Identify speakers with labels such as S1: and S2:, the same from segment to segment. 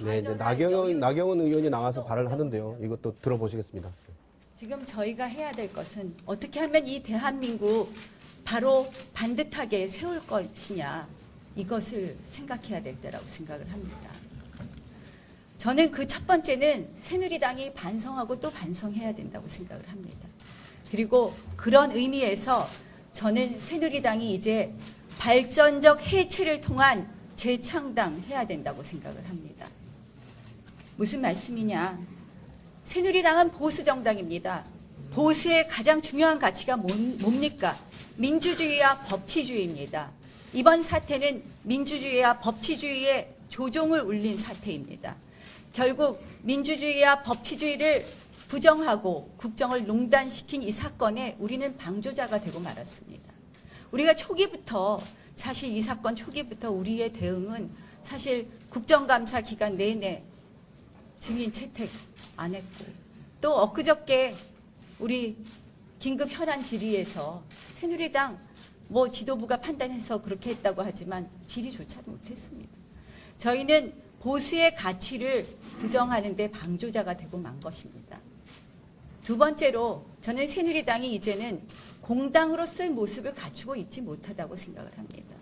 S1: 네, 이제 나경원 의원이 나와서 발언을 하는데요. 이것도 들어보시겠습니다.
S2: 지금 저희가 해야 될 것은 어떻게 하면 이 대한민국 바로 반듯하게 세울 것이냐, 이것을 생각해야 될 때라고 생각을 합니다. 저는 그 첫 번째는 새누리당이 반성하고 또 반성해야 된다고 생각을 합니다. 그리고 그런 의미에서 저는 새누리당이 이제 발전적 해체를 통한 재창당해야 된다고 생각을 합니다. 무슨 말씀이냐? 새누리당은 보수정당입니다. 보수의 가장 중요한 가치가 뭡니까? 민주주의와 법치주의입니다. 이번 사태는 민주주의와 법치주의의 조종을 울린 사태입니다. 결국 민주주의와 법치주의를 부정하고 국정을 농단시킨 이 사건에 우리는 방조자가 되고 말았습니다. 우리가 초기부터, 사실 이 사건 초기부터 우리의 대응은 사실 국정감사 기간 내내 증인 채택 안 했고, 또 엊그저께 우리 긴급 현안 질의에서 새누리당 지도부가 판단해서 그렇게 했다고 하지만 질의조차도 못했습니다. 저희는 보수의 가치를 부정하는 데 방조자가 되고 만 것입니다. 두 번째로 저는 새누리당이 이제는 공당으로 쓸 모습을 갖추고 있지 못하다고 생각을 합니다.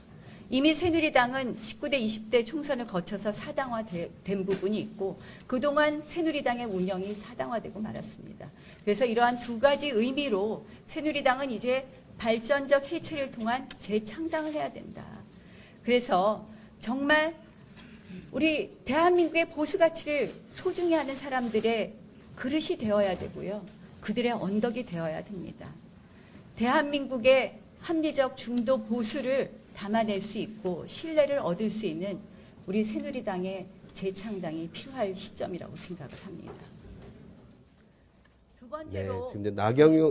S2: 이미 새누리당은 19대, 20대 총선을 거쳐서 사당화된 부분이 있고 그동안 새누리당의 운영이 사당화되고 말았습니다. 그래서 이러한 두 가지 의미로 새누리당은 이제 발전적 해체를 통한 재창당을 해야 된다. 그래서 정말 우리 대한민국의 보수 가치를 소중히 하는 사람들의 그릇이 되어야 되고요. 그들의 언덕이 되어야 됩니다. 대한민국의 합리적 중도 보수를 담아낼 수 있고 신뢰를 얻을 수 있는 우리 새누리당의 재창당이 필요할 시점이라고 생각을 합니다. 두 번째로
S1: 네, 지금 이제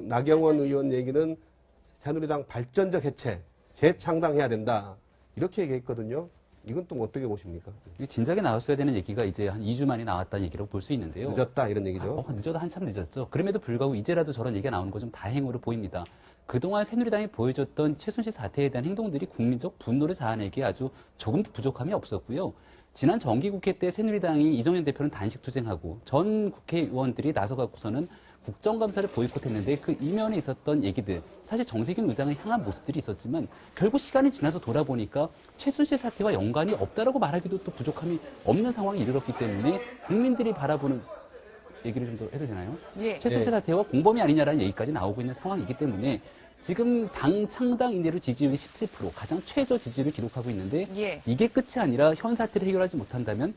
S1: 나경원 의원 얘기는 새누리당 발전적 해체, 재창당해야 된다. 이렇게 얘기했거든요. 이건 또 어떻게 보십니까?
S3: 이게 진작에 나왔어야 되는 얘기가 이제 한 2주 만에 나왔다는 얘기라고 볼 수 있는데요.
S1: 늦었다 이런 얘기죠.
S3: 늦어도 한참 늦었죠. 그럼에도 불구하고 이제라도 저런 얘기가 나오는 거 좀 다행으로 보입니다. 그동안 새누리당이 보여줬던 최순실 사태에 대한 행동들이 국민적 분노를 자아내기에 아주 조금도 부족함이 없었고요. 지난 정기국회 때 새누리당이 이정현 대표는 단식 투쟁하고 전 국회의원들이 나서갖고서는 국정감사를 보이콧했는데 그 이면에 있었던 얘기들, 사실 정세균 의장을 향한 모습들이 있었지만 결국 시간이 지나서 돌아보니까 최순실 사태와 연관이 없다라고 말하기도 또 부족함이 없는 상황에 이르렀기 때문에 국민들이 바라보는 얘기를 좀 더 해도 되나요?
S4: 예.
S3: 최순실 사태와 공범이 아니냐라는 얘기까지 나오고 있는 상황이기 때문에 지금 당 창당 이내로 지지율이 17%, 가장 최저 지지율을 기록하고 있는데
S4: 예.
S3: 이게 끝이 아니라 현 사태를 해결하지 못한다면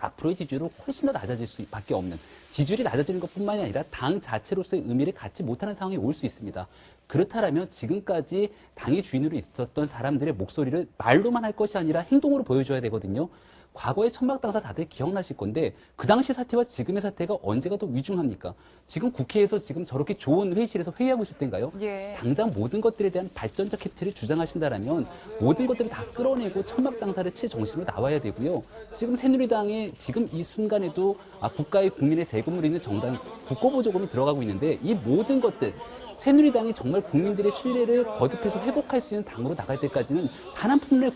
S3: 앞으로의 지지율은 훨씬 더 낮아질 수밖에 없는, 지지율이 낮아지는 것뿐만이 아니라 당 자체로서의 의미를 갖지 못하는 상황이 올 수 있습니다. 그렇다면 지금까지 당의 주인으로 있었던 사람들의 목소리를 말로만 할 것이 아니라 행동으로 보여줘야 되거든요. 과거의 천막당사 다들 기억나실 건데 그 당시 사태와 지금의 사태가 언제가 더 위중합니까? 지금 국회에서 지금 저렇게 좋은 회의실에서 회의하고 있을 때인가요?
S4: 예.
S3: 당장 모든 것들에 대한 발전적 혜택을 주장하신다라면 모든 것들을 다 끌어내고 천막당사를 칠 정신으로 나와야 되고요. 지금 새누리당의 지금 이 순간에도 국가의 국민의 세금을 있는 정당이 국고보조금이 들어가고 있는데 이 모든 것들 새누리당이 정말 국민들의 신뢰를 거듭해서 회복할 수 있는 당으로 나갈 때까지는 단 한 푼의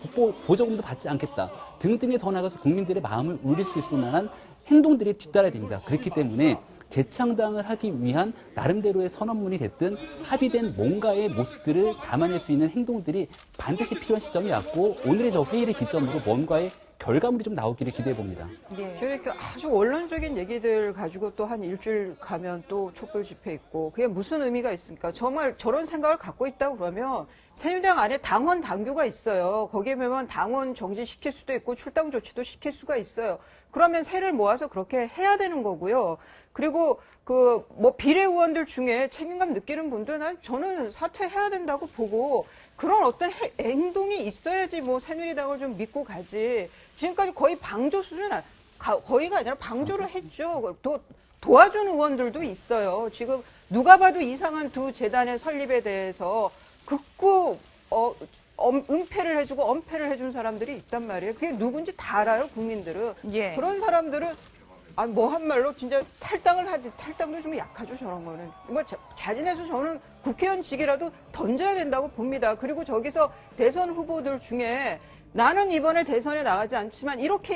S3: 보조금도 받지 않겠다 등등에 더 나가서 국민들의 마음을 울릴 수 있을 만한 행동들이 뒤따라야 됩니다. 그렇기 때문에 재창당을 하기 위한 나름대로의 선언문이 됐든 합의된 뭔가의 모습들을 담아낼 수 있는 행동들이 반드시 필요한 시점이 왔고 오늘의 저 회의를 기점으로 뭔가의 결과물이 좀 나오기를 기대해 봅니다.
S4: 예. 저렇게 아주 원론적인 얘기들 가지고 또 한 일주일 가면 또 촛불 집회 있고 그게 무슨 의미가 있습니까? 정말 저런 생각을 갖고 있다고 그러면 새누리당 안에 당원 당규가 있어요. 거기에 보면 당원 정지시킬 수도 있고 출당 조치도 시킬 수가 있어요. 그러면 새를 모아서 그렇게 해야 되는 거고요. 그리고 비례의원들 중에 책임감 느끼는 분들은 저는 사퇴해야 된다고 보고 그런 어떤 행동이 있어야지 새누리당을 좀 믿고 가지. 지금까지 거의 방조 수준, 거의가 아니라 방조를 했죠. 또 도와준 의원들도 있어요. 지금 누가 봐도 이상한 두 재단의 설립에 대해서 극구 은폐를 해주고 엄폐를 해준 사람들이 있단 말이에요. 그게 누군지 다 알아요, 국민들은.
S2: 예.
S4: 그런 사람들은 한 말로 진짜 탈당도 좀 약하죠, 저런 거는. 자진해서 저는 국회의원직이라도 던져야 된다고 봅니다. 그리고 저기서 대선 후보들 중에 나는 이번에 대선에 나가지 않지만 이렇게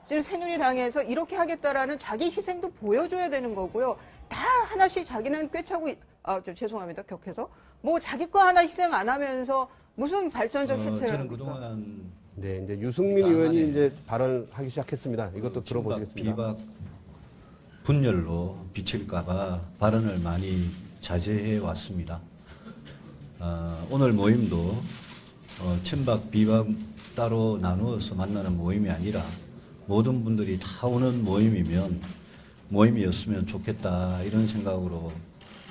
S4: 지금 새누리당에서 이렇게 하겠다라는 자기 희생도 보여줘야 되는 거고요. 다 하나씩 자기는 꿰차고, 죄송합니다. 격해서. 뭐 자기 거 하나 희생 안 하면서 무슨 발전적 혜택을
S5: 저는
S4: 합니까?
S5: 그동안
S1: 네, 이제 유승민 의원이 이제 발언하기 시작했습니다. 이것도
S5: 친박,
S1: 들어보시겠습니다.
S5: 비박 분열로 비칠까봐 발언을 많이 자제해 왔습니다. 오늘 모임도 친박, 비박 따로 나누어서 만나는 모임이 아니라 모든 분들이 다 오는 모임이었으면 좋겠다 이런 생각으로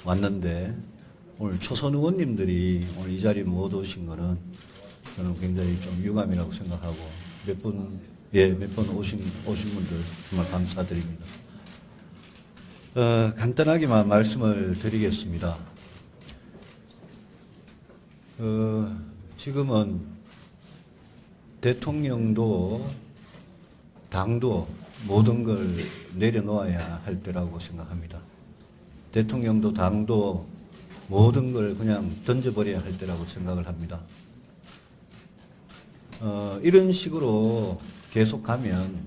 S5: 왔는데 오늘 초선 의원님들이 오늘 이 자리에 못 오신 거는 저는 굉장히 좀 유감이라고 생각하고 몇 번 오신 분들 정말 감사드립니다. 간단하게만 말씀을 드리겠습니다. 지금은 대통령도 당도 모든 걸 내려놓아야 할 때라고 생각합니다. 대통령도 당도 모든 걸 그냥 던져버려야 할 때라고 생각을 합니다. 이런 식으로 계속 가면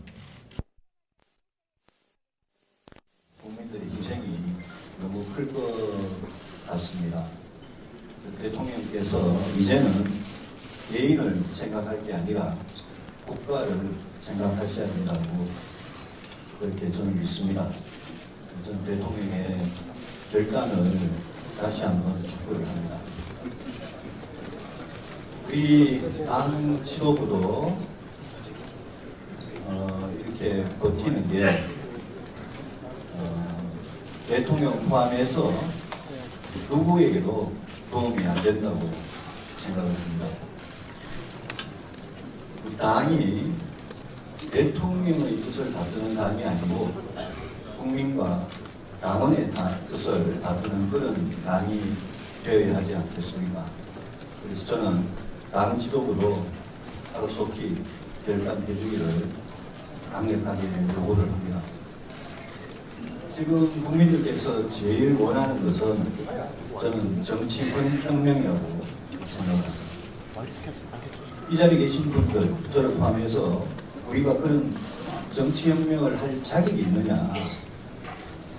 S5: 국민들의 희생이 너무 클 것 같습니다. 대통령께서 이제는 개인을 생각할 게 아니라 국가를 생각하셔야 된다고 그렇게 저는 믿습니다. 저는 대통령의 결단을 다시 한번 촉구를 합니다. 우리 당 지도부도 이렇게 버티는 게 대통령 포함해서 누구에게도 도움이 안 된다고 생각을 합니다. 당이 대통령의 뜻을 다투는 당이 아니고 국민과 당원의 뜻을 다투는 그런 당이 되어야 하지 않겠습니까? 그래서 저는 당 지도부도 하루속히 결단해 주기를 강력하게 요구를 합니다. 지금 국민들께서 제일 원하는 것은 저는 정치혁명이라고 생각합니다. 이 자리에 계신 분들, 저를 포함해서 우리가 그런 정치혁명을 할 자격이 있느냐,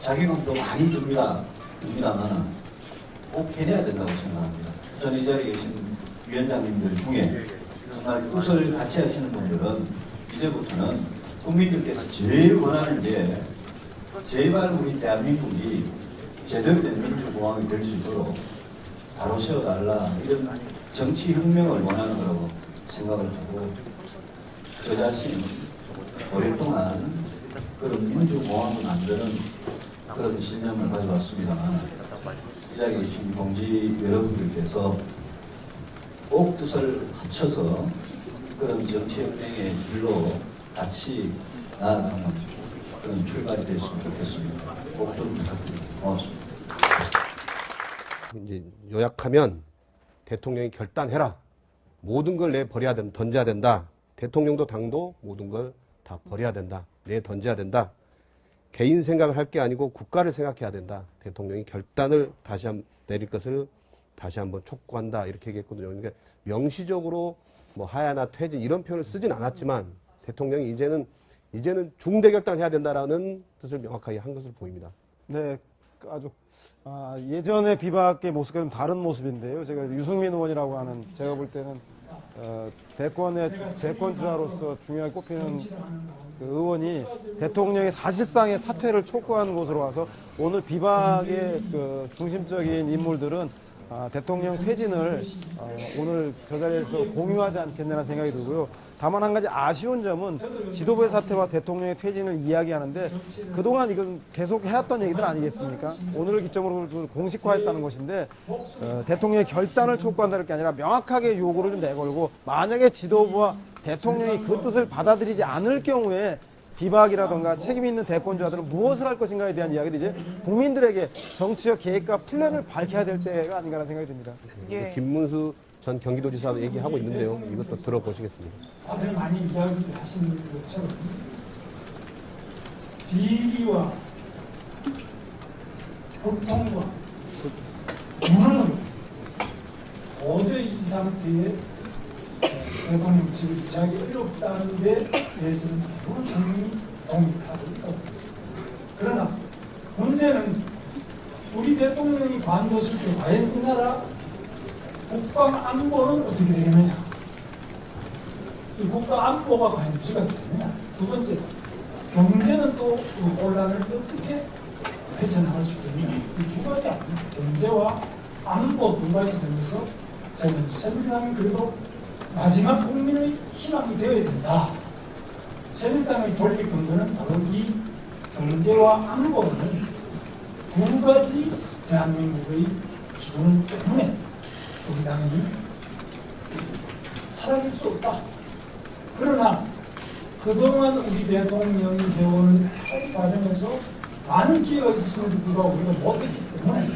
S5: 자격은 많이 듭니다만 꼭 해내야 된다고 생각합니다. 저는 이 자리에 계신 위원장님들 중에 정말 뜻을 같이 하시는 분들은 이제부터는 국민들께서 제일 원하는 게 제발 우리 대한민국이 제대로 된 민주공화국이 될 수 있도록 바로 세워달라 이런 정치혁명을 원하는 거라고 생각을 하고 저 자신 오랫동안 그런 민주공화국을 만드는 그런 신념을 가져왔습니다만 이 자리에 계신 동지 여러분들께서 꼭 뜻을 합쳐서 그런 정치혁명의 길로 같이 나아가는 그런 출발이 됐으면 좋겠습니다. 꼭 좀 부탁드립니다. 고맙습니다.
S1: 이제 요약하면 대통령이 결단해라. 모든 걸 내버려야 된다. 던져야 된다. 대통령도 당도 모든 걸 다 버려야 된다. 던져야 된다. 개인 생각을 할 게 아니고 국가를 생각해야 된다. 대통령이 결단을 다시 한번 내릴 것을 다시 한번 촉구한다. 이렇게 얘기했거든요. 그러니까 명시적으로 뭐 하야나 퇴진 이런 표현을 쓰진 않았지만 대통령이 이제는 중대결단을 해야 된다라는 뜻을 명확하게 한 것으로 보입니다.
S6: 네, 아주 예전의 비박의 모습과 좀 다른 모습인데요. 제가 유승민 의원이라고 하는 제가 볼 때는 대권주자로서 중요하게 꼽히는 그 의원이 대통령의 사실상의 사퇴를 촉구하는 곳으로 와서 오늘 비박의 그 중심적인 인물들은 대통령 퇴진을 오늘 저 자리에서 공유하지 않겠냐는 생각이 들고요. 다만 한 가지 아쉬운 점은 지도부의 사퇴와 대통령의 퇴진을 이야기하는데 그동안 이건 계속 해왔던 얘기들 아니겠습니까? 오늘을 기점으로 공식화했다는 것인데 대통령의 결단을 촉구한다는 게 아니라 명확하게 요구를 좀 내걸고 만약에 지도부와 대통령이 그 뜻을 받아들이지 않을 경우에 비박이라던가 책임 있는 대권주자들은 무엇을 할 것인가에 대한 이야기를 이제 국민들에게 정치적 계획과 플랜을 밝혀야 될 때가 아닌가라는 생각이 듭니다.
S4: 예.
S1: 김문수 전 경기도지사 얘기하고 있는데요. 이것도 들어보시겠습니다.
S7: 다들 많이 이야기를 하시는 것처럼 비리와 고통과 불안은 도저히 이 상태에 대통령직을 유지하기 어렵다는 데 대해서는 대부분 국민이 동의하고 있다고 봅니다. 그러나 문제는 우리 대통령이 관뒀을 때 과연 이 나라 국방 안보는 어떻게 되겠느냐. 이 국가 안보가 과연 유지가 되느냐. 두 번째, 경제는 또 그 혼란을 어떻게 헤쳐나갈 수 있느냐. 이 두 가지 아닙니다. 경제와 안보 두 가지 점에서 저는 새누리당이 그래도 마지막 국민의 희망이 되어야 된다. 새누리당의 돌릴 근거는 바로 이 경제와 안보는 두 가지 대한민국의 기본 때문에 우리 당이 사라질 수 없다. 그러나 그동안 우리 대통령이 해오는 여러 가지 과정에서 많은 기회가 있었음에도 불구하고 우리가 못했기 때문에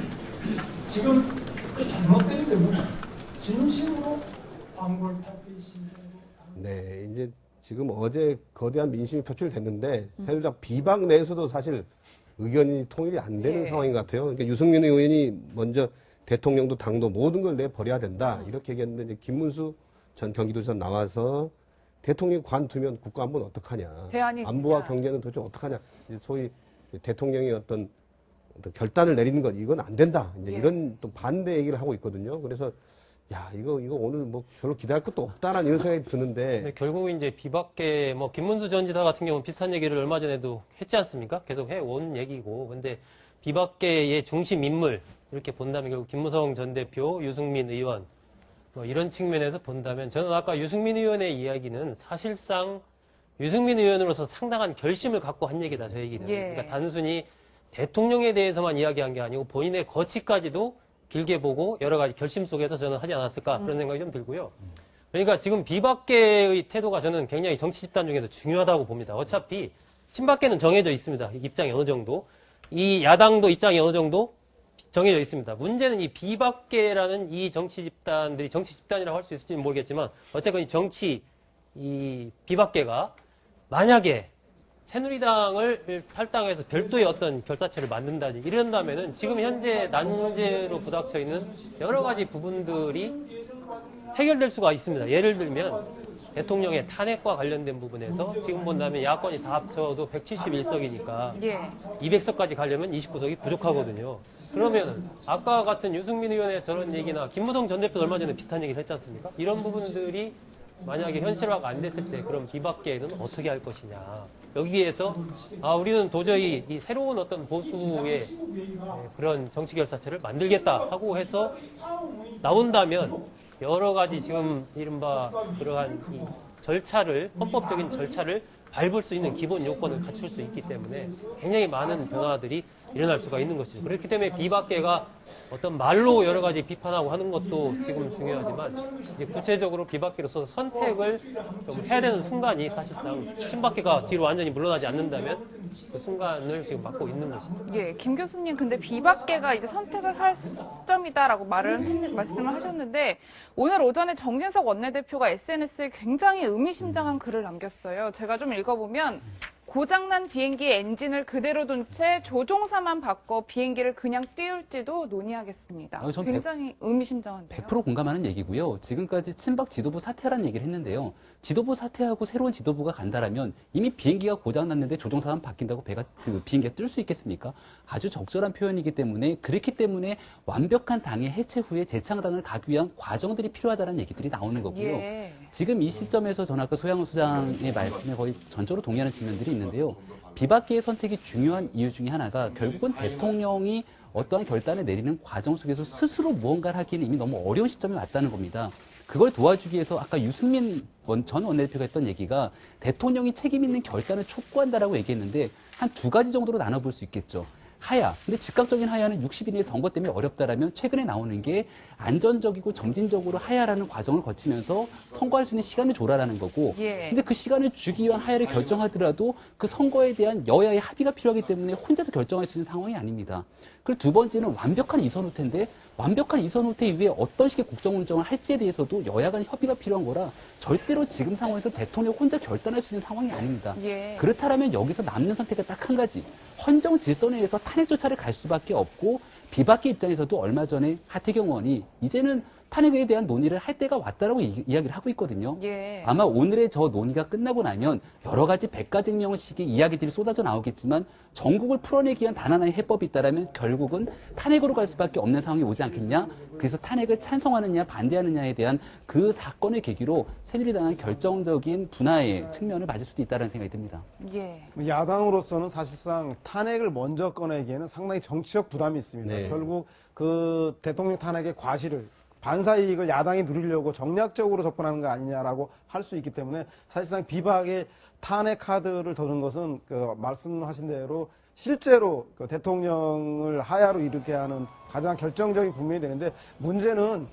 S7: 지금 그 잘못된 점은 진심으로 방골탈때 심정으로
S1: 네, 이제 지금 어제 거대한 민심이 표출됐는데 새누리당 비박 내에서도 사실 의견이 통일이 안 되는
S4: 예.
S1: 상황인 것 같아요. 그러니까 유승민 의원이 먼저 대통령도 당도 모든 걸 내버려야 된다 이렇게 얘기했는데 이제 김문수 전 경기도지사 나와서 대통령이 관두면 국가안보는 어떡하냐.
S4: 대안이
S1: 안보와
S4: 있느냐.
S1: 경제는 도대체 어떡하냐. 이제 소위 대통령이 어떤 결단을 내리는 것 이건 안 된다. 이제
S4: 예.
S1: 이런 또 반대 얘기를 하고 있거든요. 그래서 야 이거 오늘 뭐 별로 기대할 것도 없다라는 이런 생각이 드는데
S8: 네, 결국 이제 비박계 뭐 김문수 전 지사 같은 경우는 비슷한 얘기를 얼마 전에도 했지 않습니까? 계속 해온 얘기고. 근데 비박계의 중심 인물 이렇게 본다면 결국 김무성 전 대표, 유승민 의원 뭐 이런 측면에서 본다면 저는 아까 유승민 의원의 이야기는 사실상 유승민 의원으로서 상당한 결심을 갖고 한 얘기다. 저 얘기는.
S4: 예.
S8: 그러니까 단순히 대통령에 대해서만 이야기한 게 아니고 본인의 거취까지도 길게 보고 여러 가지 결심 속에서 저는 하지 않았을까 그런 생각이 좀 들고요. 그러니까 지금 비박계의 태도가 저는 굉장히 정치 집단 중에서 중요하다고 봅니다. 어차피 친박계는 정해져 있습니다. 입장이 어느 정도. 이 야당도 입장이 어느 정도 정해져 있습니다. 문제는 이 비박계라는 이 정치 집단들이 정치 집단이라고 할 수 있을지는 모르겠지만 어쨌건 이 비박계가 만약에 새누리당을 탈당해서 별도의 어떤 결사체를 만든다니 이런다면은 지금 현재 난제로 부닥쳐 있는 여러 가지 부분들이 해결될 수가 있습니다. 예를 들면 대통령의 탄핵과 관련된 부분에서 지금 본다면 야권이 다 합쳐도 171석이니까
S4: 예.
S8: 200석까지 가려면 29석이 부족하거든요. 그러면 아까 같은 유승민 의원의 저런 얘기나 김무성 전 대표도 얼마 전에 비슷한 얘기를 했지 않습니까? 이런 부분들이 만약에 현실화가 안 됐을 때 그럼 비박계는 어떻게 할 것이냐. 여기에서 우리는 도저히 이 새로운 어떤 보수의 그런 정치 결사체를 만들겠다 하고 해서 나온다면 여러 가지 지금 이른바 그러한 이 절차를 헌법적인 절차를 밟을 수 있는 기본 요건을 갖출 수 있기 때문에 굉장히 많은 변화들이 일어날 수가 있는 것이죠. 그렇기 때문에 비박계가 어떤 말로 여러 가지 비판하고 하는 것도 지금 중요하지만 이제 구체적으로 비박계로서 선택을 좀 해야 되는 순간이 사실상 친박계가 뒤로 완전히 물러나지 않는다면 그 순간을 지금 맞고 있는 것입니다.
S9: 예, 김 교수님, 근데 비박계가 이제 선택을 할 시점이다라고 말씀을 하셨는데, 오늘 오전에 정진석 원내대표가 SNS에 굉장히 의미심장한 글을 남겼어요. 제가 좀 읽어보면, 고장난 비행기의 엔진을 그대로 둔 채 조종사만 바꿔 비행기를 그냥 띄울지도 논의하겠습니다.
S3: 전
S9: 굉장히 의미심장한데요.
S3: 100% 공감하는 얘기고요. 지금까지 친박 지도부 사퇴라는 얘기를 했는데요. 지도부 사퇴하고 새로운 지도부가 간다라면 이미 비행기가 고장났는데 조종사만 바뀐다고 비행기가 뜰 수 있겠습니까? 아주 적절한 표현이기 때문에 그렇기 때문에 완벽한 당의 해체 후에 재창당을 가기 위한 과정들이 필요하다는 얘기들이 나오는 거고요.
S9: 예.
S3: 지금 이 시점에서 저는 아까 소양훈 소장의 말씀에 거의 전적으로 동의하는 측면들이 있는데요. 비박계의 선택이 중요한 이유 중에 하나가 결국은 대통령이 어떠한 결단을 내리는 과정 속에서 스스로 무언가를 하기에는 이미 너무 어려운 시점에 왔다는 겁니다. 그걸 도와주기 위해서 아까 유승민 전 원내대표가 했던 얘기가 대통령이 책임 있는 결단을 촉구한다라고 얘기했는데 한 두 가지 정도로 나눠볼 수 있겠죠. 하야. 근데 즉각적인 하야는 60일 이내 선거 때문에 어렵다라면 최근에 나오는 게 안전적이고 점진적으로 하야라는 과정을 거치면서 선거할 수 있는 시간을 줘라라는 거고.
S9: 예.
S3: 근데 그 시간을 주기 위한 하야를 결정하더라도 그 선거에 대한 여야의 합의가 필요하기 때문에 혼자서 결정할 수 있는 상황이 아닙니다. 그리고 두 번째는 완벽한 이선 후퇴인데 완벽한 이선 후퇴 이후에 어떤 식의 국정 운정을 할지에 대해서도 여야 간 협의가 필요한 거라 절대로 지금 상황에서 대통령 혼자 결단할 수 있는 상황이 아닙니다.
S9: 예.
S3: 그렇다면 여기서 남는 선택은 딱 한 가지. 헌정 질서에 의해서 탄핵 조차를 갈 수밖에 없고 비박계 입장에서도 얼마 전에 하태경 의원이 이제는 탄핵에 대한 논의를 할 때가 왔다라고 이야기를 하고 있거든요.
S9: 예.
S3: 아마 오늘의 저 논의가 끝나고 나면 여러 가지 백가쟁명식의 이야기들이 쏟아져 나오겠지만 전국을 풀어내기 위한 단 하나의 해법이 있다라면 결국은 탄핵으로 갈 수밖에 없는 상황이 오지 않겠냐. 그래서 탄핵을 찬성하느냐 반대하느냐에 대한 그 사건의 계기로 새누리당은 결정적인 분화의 측면을 맞을 수도 있다는 생각이 듭니다.
S9: 예.
S6: 야당으로서는 사실상 탄핵을 먼저 꺼내기에는 상당히 정치적 부담이 있습니다.
S1: 네.
S6: 결국 그 대통령 탄핵의 과실을 반사이익을 야당이 누리려고 정략적으로 접근하는 거 아니냐라고 할 수 있기 때문에 사실상 비박의 탄핵 카드를 드는 것은 그 말씀하신 대로 실제로 그 대통령을 하야로 이르게 하는 가장 결정적인 국면이 되는데 문제는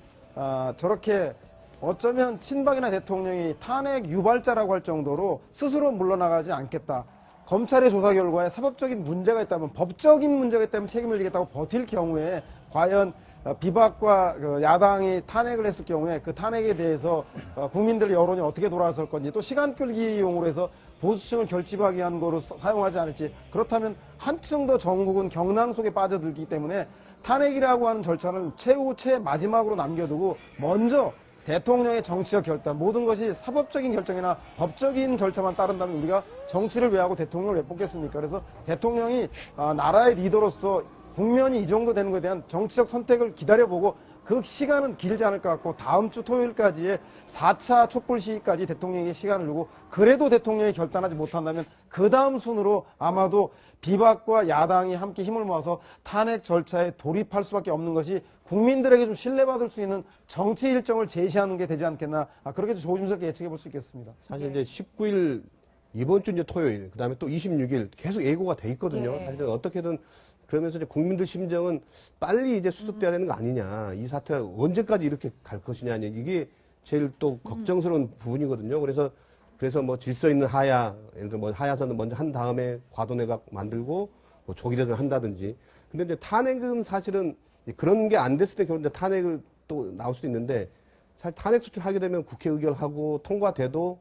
S6: 저렇게 어쩌면 친박이나 대통령이 탄핵 유발자라고 할 정도로 스스로 물러나가지 않겠다. 검찰의 조사 결과에 사법적인 문제가 있다면 법적인 문제가 있다면 책임을 지겠다고 버틸 경우에 과연 비박과 그 야당이 탄핵을 했을 경우에 그 탄핵에 대해서 국민들의 여론이 어떻게 돌아설 건지 또 시간 끌기용으로 해서 보수층을 결집하게 한 거로 사용하지 않을지 그렇다면 한층 더 전국은 경랑 속에 빠져들기 때문에 탄핵이라고 하는 절차는 최후 마지막으로 남겨두고 먼저 대통령의 정치적 결단 모든 것이 사법적인 결정이나 법적인 절차만 따른다면 우리가 정치를 왜 하고 대통령을 왜 뽑겠습니까? 그래서 대통령이 나라의 리더로서 국면이 이 정도 되는 것에 대한 정치적 선택을 기다려보고 그 시간은 길지 않을 것 같고 다음 주 토요일까지의 4차 촛불 시위까지 대통령에게 시간을 주고 그래도 대통령이 결단하지 못한다면 그 다음 순으로 아마도 비박과 야당이 함께 힘을 모아서 탄핵 절차에 돌입할 수밖에 없는 것이 국민들에게 좀 신뢰받을 수 있는 정치 일정을 제시하는 게 되지 않겠나 그렇게 조심스럽게 예측해 볼 수 있겠습니다.
S1: 사실 이제 19일 이번 주 이제 토요일 그다음에 또 26일 계속 예고가 돼 있거든요.
S9: 네.
S1: 사실 어떻게든 그러면서 이제 국민들 심정은 빨리 이제 수습돼야 되는 거 아니냐. 이 사태가 언제까지 이렇게 갈 것이냐. 이게 제일 또 걱정스러운 부분이거든요. 그래서 뭐 질서 있는 하야, 예를 들어 뭐 하야선을 먼저 한 다음에 과도내각 만들고 뭐 조기대전을 한다든지. 근데 이제 탄핵은 사실은 그런 게 안 됐을 때 결국 이제 탄핵을 또 나올 수도 있는데 사실 탄핵 소추하게 되면 국회 의결하고 통과돼도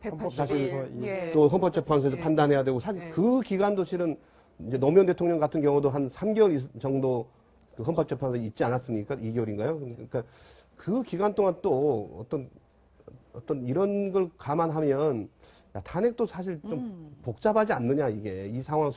S9: 180일. 예.
S1: 또 헌법재판소에서 판단해야 되고 사실 그 기간도 실은 이제 노무현 대통령 같은 경우도 한 3개월 정도 그 헌법재판소에 있지 않았습니까? 2개월인가요? 그러니까 그 기간 동안 또 어떤 이런 걸 감안하면 야, 탄핵도 사실 좀 복잡하지 않느냐 이게 이 상황